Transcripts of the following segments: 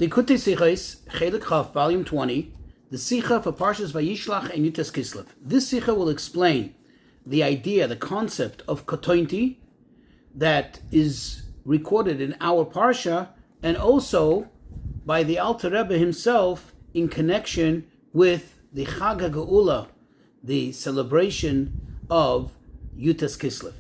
Likutei Sichos, Chelik Chaf, Volume 20, the Sicha for Parshas Vayishlach and Yutas Kislev. This Sicha will explain the idea, the concept of Kotointi that is recorded in our Parsha, and also by the Alter Rebbe himself in connection with the Chag HaGeula, the celebration of Yutas Kislev.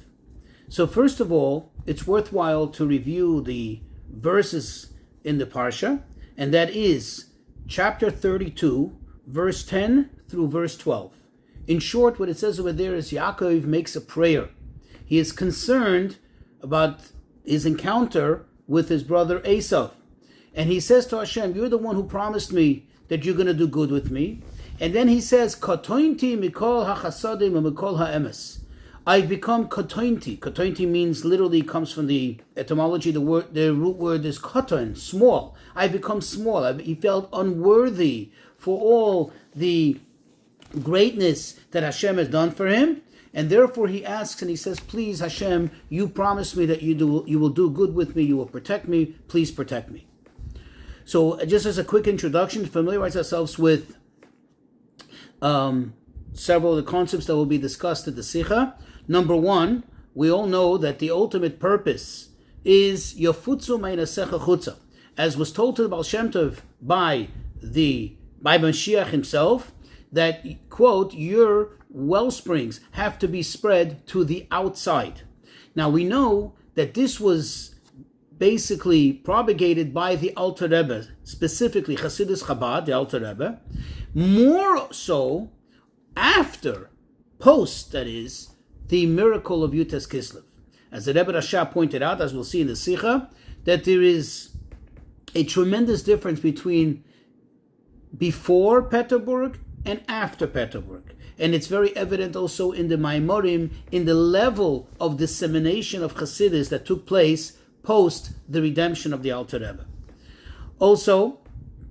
So first of all, it's worthwhile to review the verses in the Parsha, and that is chapter 32, verse 10 through verse 12. In short, what it says over there is Yaakov makes a prayer. He is concerned about his encounter with his brother Esau. And he says to Hashem, you're the one who promised me that you're going to do good with me. And then he says, Katointi mikol hachasadim mikol ha'emes. I've become katointi. Katointi means, literally comes from the etymology, the root word is katon, small. I've become small. He felt unworthy for all the greatness that Hashem has done for him. And therefore he asks and he says, please Hashem, you promised me that you will do good with me, you will protect me, please protect me. So just as a quick introduction, to familiarize ourselves with several of the concepts that will be discussed at the Sicha. Number one, we all know that the ultimate purpose is Yafutzu Meinasecha Chutza, as was told to the Baal Shem Tov by Mashiach himself, that, quote, your well springs have to be spread to the outside. Now we know that this was basically propagated by the Alter Rebbe, specifically Chassidus Chabad, the Alter Rebbe, more so post, that is, the miracle of Yutas Kislev. As the Rebbe Rasha pointed out, as we'll see in the Sicha, that there is a tremendous difference between before Peterburg and after Peterburg. And it's very evident also in the Maimorim, in the level of dissemination of Chassidus that took place post the redemption of the Alter Rebbe. Also,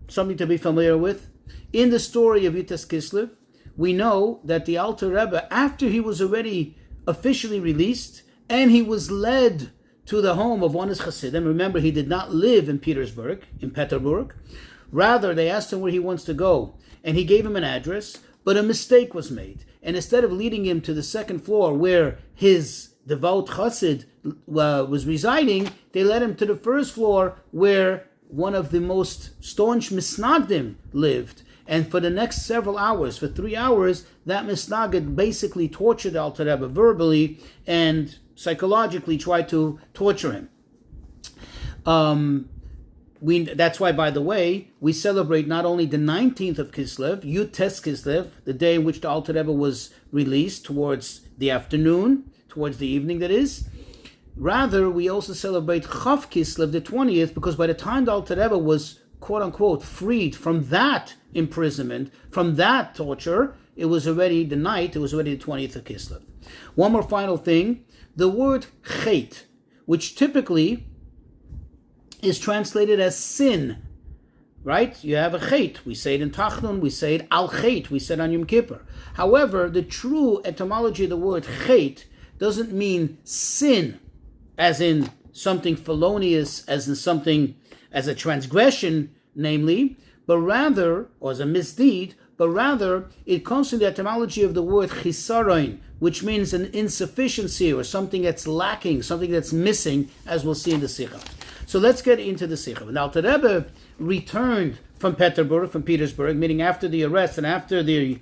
something to be familiar with, in the story of Yutas Kislev, we know that the Alter Rebbe, after he was already officially released, and he was led to the home of one of his Chassidim. Remember, he did not live in Petersburg, in Peterburg. Rather, they asked him where he wants to go, and he gave him an address, but a mistake was made. And instead of leading him to the second floor where his devout Chassid was residing, they led him to the first floor where one of the most staunch Misnagdim lived. And for the next several hours, for 3 hours, that Misnagid basically tortured the Alter Rebbe verbally and psychologically tried to torture him. That's why, by the way, we celebrate not only the 19th of Kislev, Yutas Kislev, the day in which the Alter Rebbe was released towards the afternoon, towards the evening that is. Rather, we also celebrate Chav Kislev, the 20th, because by the time the Alter Rebbe was quote-unquote freed from that imprisonment, from that torture, it was already the 20th of Kislev. One more final thing, the word chet, which typically is translated as sin, right? You have a chet, we say it in Tachnun, we say it al chet, we say it on Yom Kippur. However, the true etymology of the word chet doesn't mean sin, as in something felonious, as in something as a transgression, namely, but rather, or as a misdeed, but rather, it comes from the etymology of the word chisaron, which means an insufficiency or something that's lacking, something that's missing, as we'll see in the Sicha. So let's get into the Sicha. When Alter Rebbe returned from Petersburg, meaning after the arrest and after the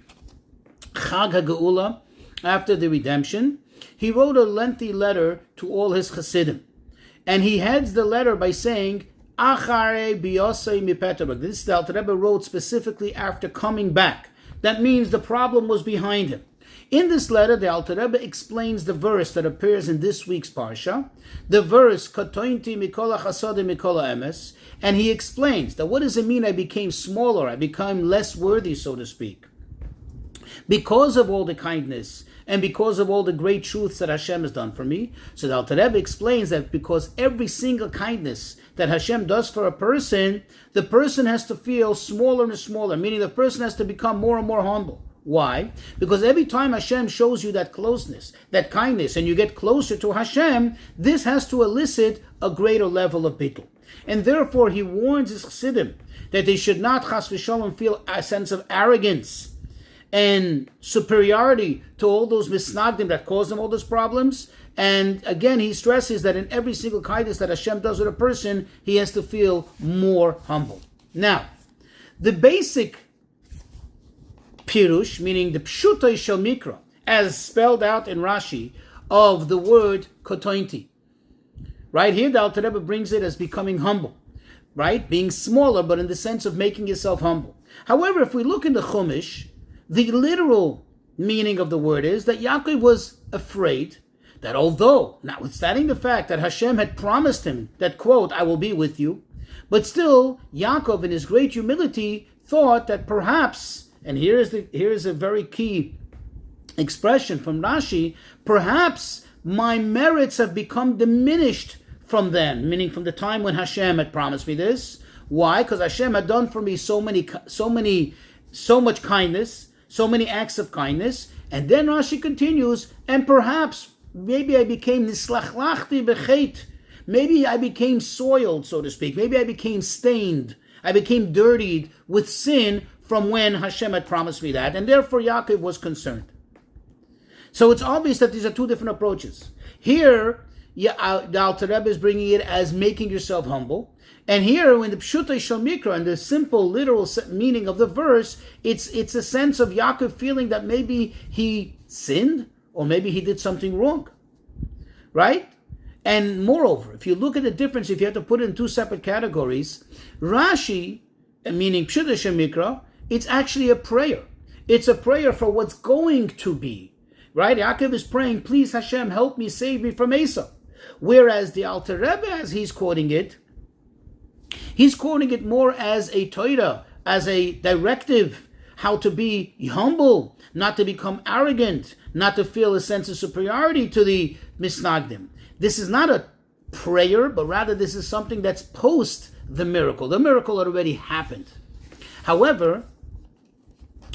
Chag HaGeula, after the redemption, he wrote a lengthy letter to all his Chassidim. And he heads the letter by saying, Achare biyosei mi Peterburg. This the Alter Rebbe wrote specifically after coming back. That means the problem was behind him. In this letter, the Alter Rebbe explains the verse that appears in this week's Parsha, the verse, Katointi mikola chasade mikola emes, and he explains that what does it mean I became smaller, I became less worthy, so to speak. Because of all the kindness and because of all the great truths that Hashem has done for me. So the Alter Rebbe explains that because every single kindness that Hashem does for a person, the person has to feel smaller and smaller, meaning the person has to become more and more humble. Why? Because every time Hashem shows you that closeness, that kindness, and you get closer to Hashem, this has to elicit a greater level of bittul. And therefore he warns his chassidim that they should not chas v'shalom feel a sense of arrogance and superiority to all those misnagdim that cause them all those problems. And again, he stresses that in every single kindness that Hashem does with a person, he has to feel more humble. Now, the basic pirush, meaning the pshutai shel mikra, as spelled out in Rashi, of the word kotointi. Right here, the Alter Rebbe brings it as becoming humble, right? Being smaller, but in the sense of making yourself humble. However, if we look in the Chumash, the literal meaning of the word is that Yaakov was afraid that although, notwithstanding the fact that Hashem had promised him that, quote, I will be with you, but still, Yaakov, in his great humility, thought that perhaps, and here is a very key expression from Rashi, perhaps my merits have become diminished from then, meaning from the time when Hashem had promised me this. Why? Because Hashem had done for me so much kindness, so many acts of kindness. And then Rashi continues, and perhaps maybe I became nislachlachti bechet. Maybe I became soiled, so to speak. Maybe I became stained. I became dirtied with sin from when Hashem had promised me that. And therefore Yaakov was concerned. So it's obvious that these are two different approaches. Here, the Alter Rebbe is bringing it as making yourself humble. And here, when the Pshutai Shel Mikra, and the simple, literal meaning of the verse, it's a sense of Yaakov feeling that maybe he sinned, or maybe he did something wrong. Right? And moreover, if you look at the difference, if you have to put it in two separate categories, Rashi, meaning Pshutai Shel Mikra, it's actually a prayer. It's a prayer for what's going to be. Right? Yaakov is praying, please Hashem, help me, save me from Esau. Whereas the Alter Rebbe, as he's quoting it more as a Torah, as a directive, how to be humble, not to become arrogant, not to feel a sense of superiority to the misnagdim. This is not a prayer, but rather this is something that's post the miracle. The miracle already happened. However,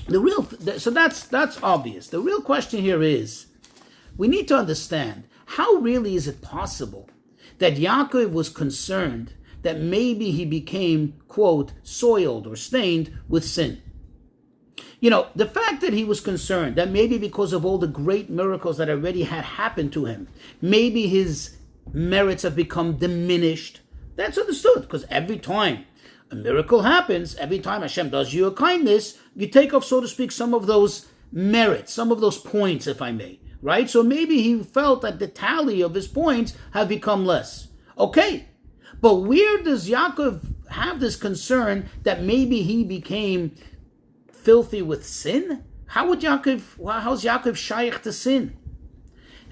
so that's obvious. The real question here is, we need to understand, how really is it possible that Yaakov was concerned that maybe he became, quote, soiled or stained with sin? You know, the fact that he was concerned that maybe because of all the great miracles that already had happened to him, maybe his merits have become diminished, that's understood, because every time a miracle happens, every time Hashem does you a kindness, you take off, so to speak, some of those merits, some of those points, if I may, right? So maybe he felt that the tally of his points have become less. Okay, but where does Yaakov have this concern that maybe he became filthy with sin? How's Yaakov shaykh to sin?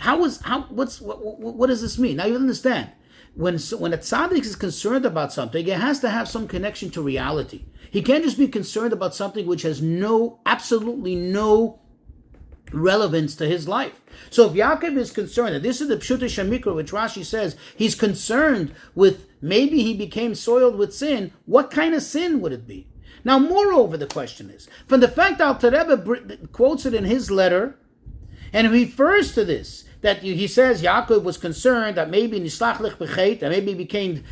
What does this mean? Now you understand. When a tzaddik is concerned about something, it has to have some connection to reality. He can't just be concerned about something which has absolutely no relevance to his life. So if Yaakov is concerned, and this is the Pshutai Shel Mikra, which Rashi says, he's concerned with maybe he became soiled with sin, what kind of sin would it be? Now, moreover, the question is, from the fact that Alter Rebbe quotes it in his letter, and refers to this, that he says Yaakov was concerned that maybe nislachlich b'chet, that maybe he became,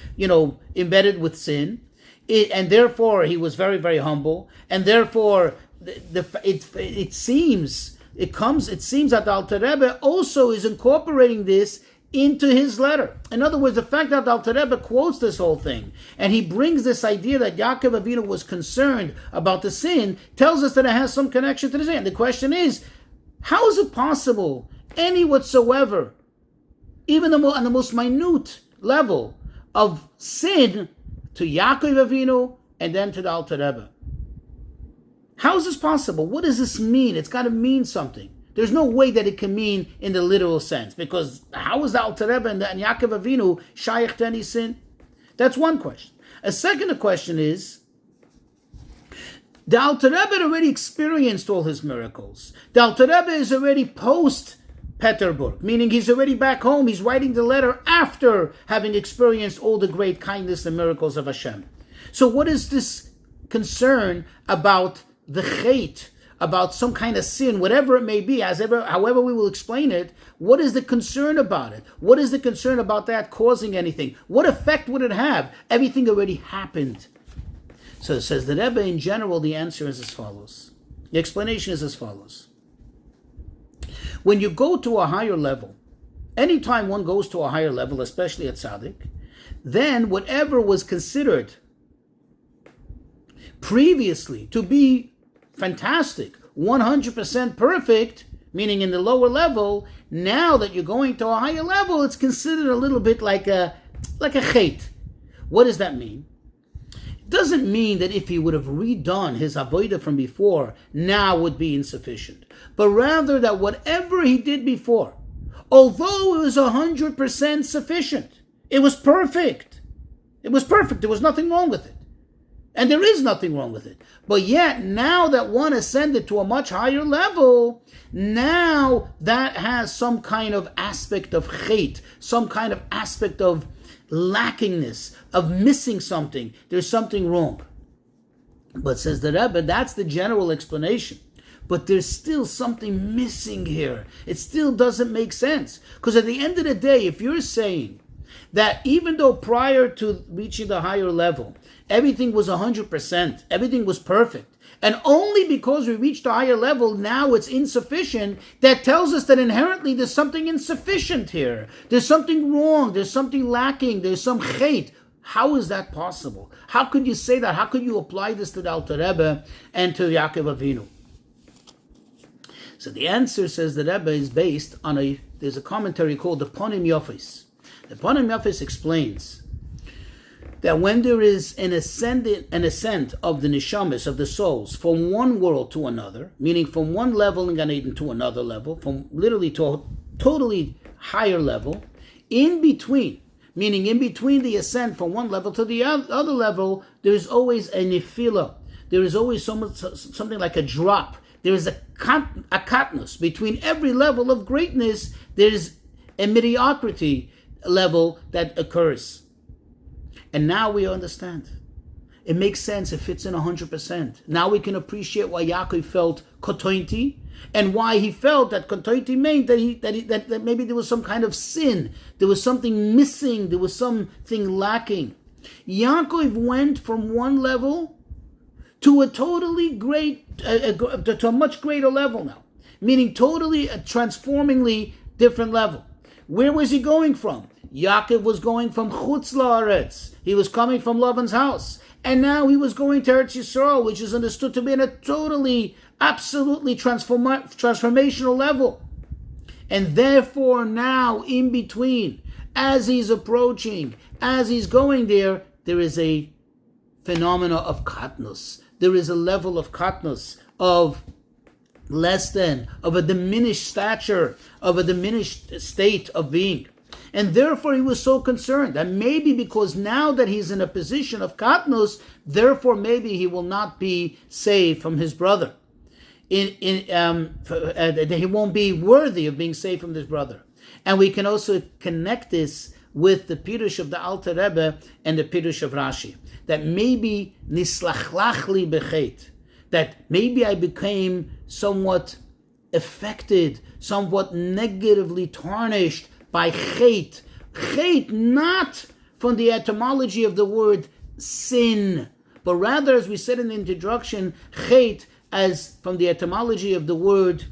embedded with sin, and therefore he was very, very humble, and therefore it seems that the Alter Rebbe also is incorporating this into his letter. In other words, the fact that the Alter Rebbe quotes this whole thing, and he brings this idea that Yaakov Avinu was concerned about the sin, tells us that it has some connection to the sin. The question is, how is it possible, any whatsoever, even on the most minute level of sin, to Yaakov Avinu and then to the Alter Rebbe? How is this possible? What does this mean? It's got to mean something. There's no way that it can mean in the literal sense, because how is the Alter Rebbe and Yaakov Avinu shaykh to any sin? That's one question. A second question is, the Alter Rebbe had already experienced all his miracles. The Alter Rebbe is already post-Peterburg, meaning he's already back home. He's writing the letter after having experienced all the great kindness and miracles of Hashem. So what is this concern about the chait, about some kind of sin, whatever it may be, however we will explain it, what is the concern about it? What is the concern about that causing anything? What effect would it have? Everything already happened. So it says the Rebbe, in general, the answer is as follows. The explanation is as follows. When you go to a higher level, anytime one goes to a higher level, especially at Tzaddik, then whatever was considered previously to be fantastic, 100% perfect, meaning in the lower level, now that you're going to a higher level, it's considered a little bit like a chet. What does that mean? It doesn't mean that if he would have redone his avodah from before, now would be insufficient. But rather that whatever he did before, although it was 100% sufficient, it was perfect. It was perfect. There was nothing wrong with it. And there is nothing wrong with it. But yet, now that one ascended to a much higher level, now that has some kind of aspect of chet, some kind of aspect of lackingness, of missing something. There's something wrong. But says the Rebbe, that's the general explanation. But there's still something missing here. It still doesn't make sense. Because at the end of the day, if you're saying that even though prior to reaching the higher level, everything was 100%, everything was perfect, and only because we reached a higher level, now it's insufficient, that tells us that inherently there's something insufficient here. There's something wrong, there's something lacking, there's some chet. How is that possible? How could you say that? How could you apply this to the Alter Rebbe and to Yaakov Avinu? So the answer, says the Rebbe, is based on there's a commentary called the Ponim Yofis. The Ponim Yofis explains that when there is an ascent of the neshamas, of the souls, from one world to another, meaning from one level in Gan Eden to another level, from literally to a totally higher level, in between, meaning in between the ascent from one level to the other level, there is always a nefila. There is always something like a drop. There is a katnus. Between every level of greatness, there is a mediocrity level that occurs. And now we understand. It makes sense. It fits in 100%. Now we can appreciate why Yaakov felt kotointi, and why he felt that kotointi meant that maybe there was some kind of sin. There was something missing. There was something lacking. Yaakov went from one level to a totally to a much greater level now. Meaning totally a transformingly different level. Where was he going from? Yaakov was going from Chutz La'aretz. He was coming from Lavan's house. And now he was going to Eretz Yisrael, which is understood to be in a totally, absolutely transformational level. And therefore now, in between, as he's approaching, as he's going there, there is a phenomena of katnus. There is a level of katnus, of less than, of a diminished stature, of a diminished state of being. And therefore he was so concerned that maybe because now that he's in a position of katnus, therefore maybe he will not be saved from his brother. He won't be worthy of being saved from his brother. And we can also connect this with the Pirush of the Alter Rebbe and the Pirush of Rashi. That maybe nislachlachli bechet, that maybe I became somewhat affected, somewhat negatively tarnished by chet. Chet, not from the etymology of the word sin, but rather, as we said in the introduction, chet as from the etymology of the word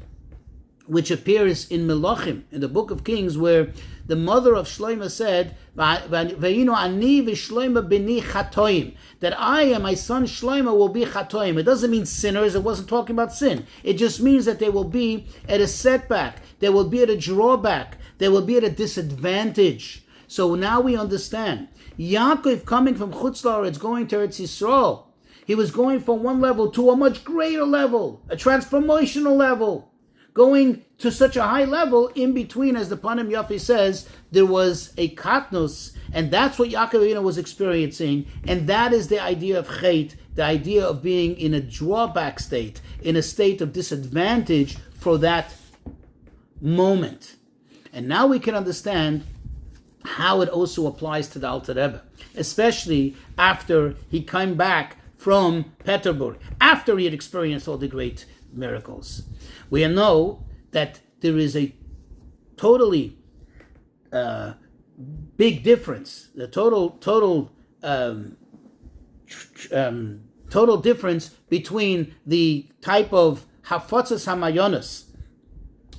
which appears in Melachim, in the book of Kings, where the mother of Shlomo said, "Vayinu ani v'Shlomo b'ni chatoim," that I and my son Shlomo will be chatoim. It doesn't mean sinners. It wasn't talking about sin. It just means that they will be at a setback. They will be at a drawback. They will be at a disadvantage. So now we understand. Yaakov coming from Chutz La'aretz, going to Eretz Yisrael, he was going from one level to a much greater level, a transformational level. Going to such a high level, in between, as the Panim Yafi says, there was a katnus, and that's what Yaakov was experiencing, and that is the idea of chet, the idea of being in a drawback state, in a state of disadvantage for that moment. And now we can understand how it also applies to the Alter Rebbe, especially after he came back from Peterburg, after he had experienced all the great miracles. We know that there is a totally big difference, the total difference between the type of hafatzas hamayonos,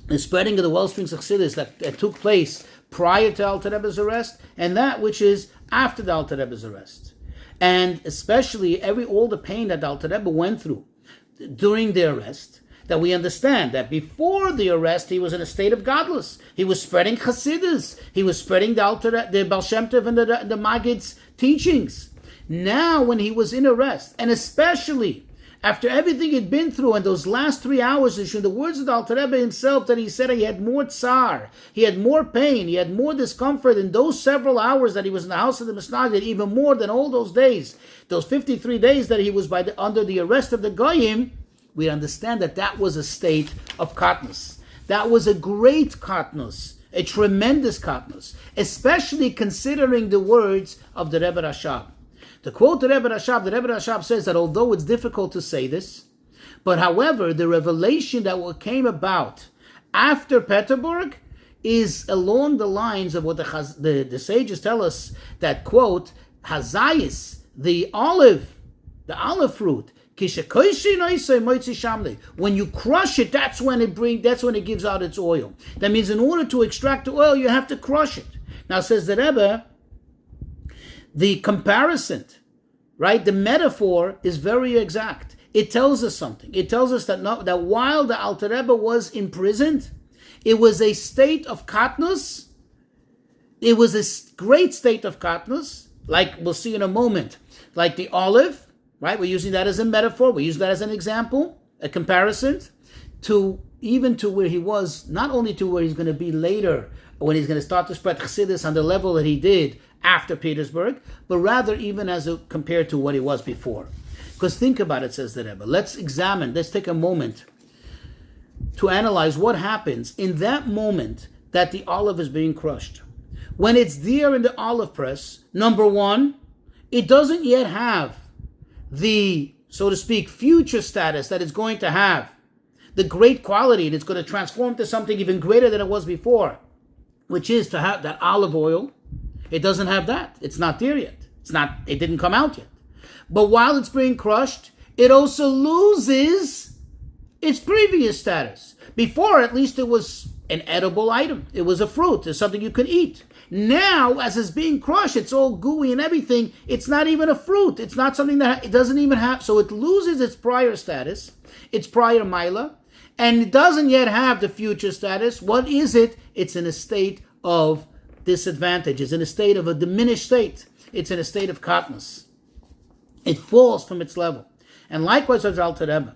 the spreading of the wellsprings of Chassidus that took place prior to Alter Rebbe's arrest, and that which is after the Alter Rebbe's arrest. And especially all the pain that Alter Rebbe went through during the arrest, that we understand that before the arrest he was in a state of godless. He was spreading Chassidus. He was spreading the Baal Shem Tov and the Maggid's teachings. Now when he was in arrest, and especially after everything he'd been through and those last 3 hours, in the words of the Alter Rebbe himself, that he said he had more tsar, he had more pain, he had more discomfort in those several hours that he was in the house of the Misnagid, even more than all those days, those 53 days that he was under the arrest of the Goyim. We understand that was a state of katnus. That was a great katnus, a tremendous katnus, especially considering the words of the Rebbe Rashab. To quote the Rebbe Rashab says that although it's difficult to say this, but however, the revelation that came about after Peterburg is along the lines of what the sages tell us, that, quote, hazayis, the olive fruit, when you crush it, that's when it gives out its oil. That means in order to extract the oil, you have to crush it. Now, says the Rebbe, the comparison, right, the metaphor is very exact. It tells us something. It tells us that while the Alter Rebbe was imprisoned, it was a state of katnus. It was a great state of katnus, like we'll see in a moment, like the olive, right? We're using that as a metaphor. We use that as an example, a comparison to where he was, not only to where he's going to be later, when he's going to start to spread Chassidus on the level that he did after Petersburg, but rather even compared to what he was before. Because think about it, says the Rebbe. Let's take a moment to analyze what happens in that moment that the olive is being crushed. When it's there in the olive press, number one, it doesn't yet have the, so to speak, future status that it's going to have, the great quality, and it's going to transform to something even greater than it was before, which is to have that olive oil. It doesn't have that. It's not there yet. It didn't come out yet. But while it's being crushed, it also loses its previous status. Before, at least, it was an edible item. It was a fruit. It's something you could eat. Now, as it's being crushed, it's all gooey and everything. It's not even a fruit. It's not something that it doesn't even have. So it loses its prior status, its prior mila, and it doesn't yet have the future status. What is it? It's in a state of disadvantage. It's in a state of a diminished state. It's in a state of katnus. It falls from its level. And likewise with Alter Rebbe.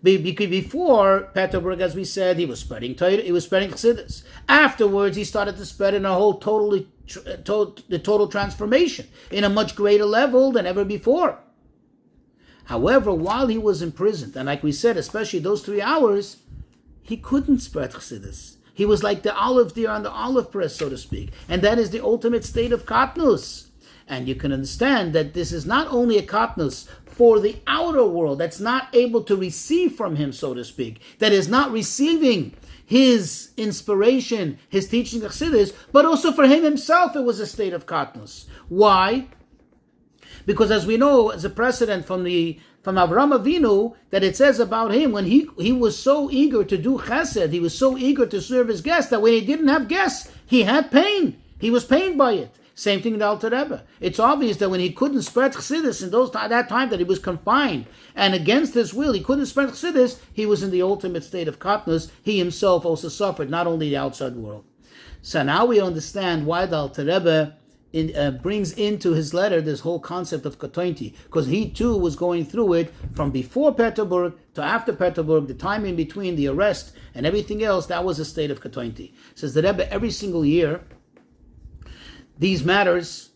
Before Peterburg, as we said, he was spreading Torah, he was spreading Chassidus. Afterwards, he started to spread in a whole total transformation, in a much greater level than ever before. However, while he was imprisoned, and like we said, especially those 3 hours, he couldn't spread Chassidus. He was like the olive there on the olive press, so to speak. And that is the ultimate state of katnus. And you can understand that this is not only a katnus for the outer world that's not able to receive from him, so to speak, that is not receiving his inspiration, his teaching of Chassidus, but also for him himself it was a state of katnus. Why? Because as we know, as a precedent from Avrohom Avinu, that it says about him, when he was so eager to do chesed, he was so eager to serve his guests, that when he didn't have guests, he had pain. He was pained by it. Same thing with Alter Rebbe. It's obvious that when he couldn't spread Chassidus in that time that he was confined, and against his will, he couldn't spread Chassidus, he was in the ultimate state of katnus. He himself also suffered, not only the outside world. So now we understand why the Alter Rebbe brings into his letter this whole concept of katointi, because he too was going through it from before Peterburg to after Peterburg, the time in between the arrest and everything else. That was a state of katointi. Says the Rebbe, every single year these matters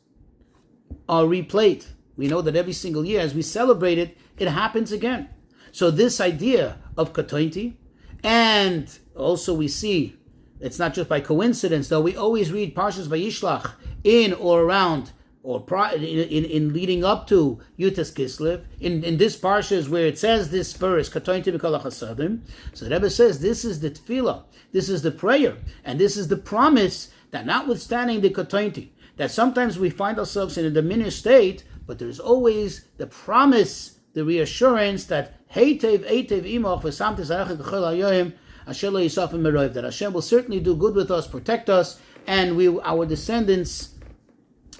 are replayed. We know that every single year as we celebrate it, it happens again. So this idea of katointi, and also we see it's not just by coincidence, though we always read Parshas Vayishlach in or around or in leading up to Yutes Kislev, in this parsha is where it says this verse, Katointi B'Kol HaChasadim. So the Rebbe says this is the tefillah, this is the prayer, and this is the promise that notwithstanding the Katointi, that sometimes we find ourselves in a diminished state, but there's always the promise, the reassurance that Heitev Imoch V'Samtis Arachik B'Chol HaYoyim Asher Lo Yisafim Meroiv, that Hashem will certainly do good with us, protect us, and our descendants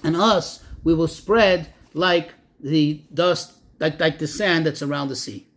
and us, we will spread like the dust, like the sand that's around the sea.